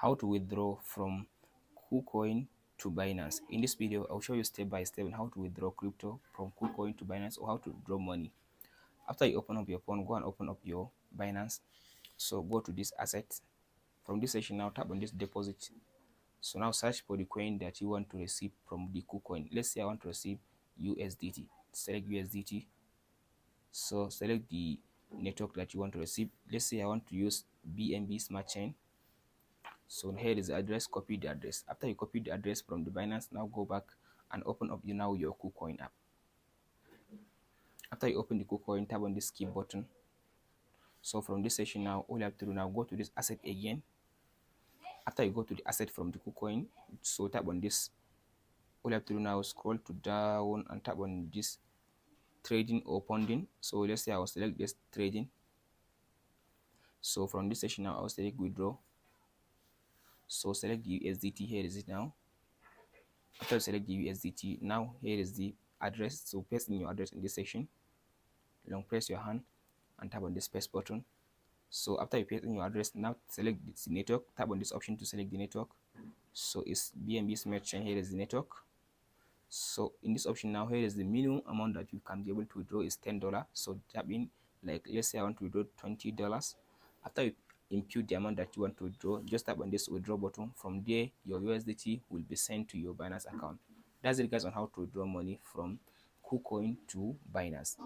how to withdraw from KuCoin to Binance. In this video, I'll show you step by step on how to withdraw crypto from KuCoin to Binance, or how to withdraw money. After you open up your phone, go and open up your Binance. So go to this asset. From this section now, tap on this deposit. So now search for the coin that you want to receive from the KuCoin. Let's say I want to receive USDT. Select USDT. So select the network that you want to receive. Let's say I want to use BNB Smart Chain. So here is the address. Copy the address. After you copy the address from the Binance, now go back and open up your KuCoin app. After you open the KuCoin, tap on this skip button. So from this section now, all you have to do now, go to this asset again. After you go to the asset from the KuCoin, so tap on this. All you have to do now, scroll to down and tap on this trading or funding. So let's say I will select this trading. So from this section now, I will select withdraw. So select the USDT. Here is it now. After you select the USDT, now here is the address. So paste in your address in this section. Long press your hand and tap on this paste button. So after you paste in your address, now select the network. Tap on this option to select the network. So it's BNB Smart Chain. Here is the network. So in this option now, here is the minimum amount that you can be able to withdraw is $10. So tap in, like let's say I want to withdraw $20. After you input the amount that you want to withdraw, just tap on this withdraw button. From there, your USDT will be sent to your Binance account. That's it, guys, on how to withdraw money from KuCoin to Binance.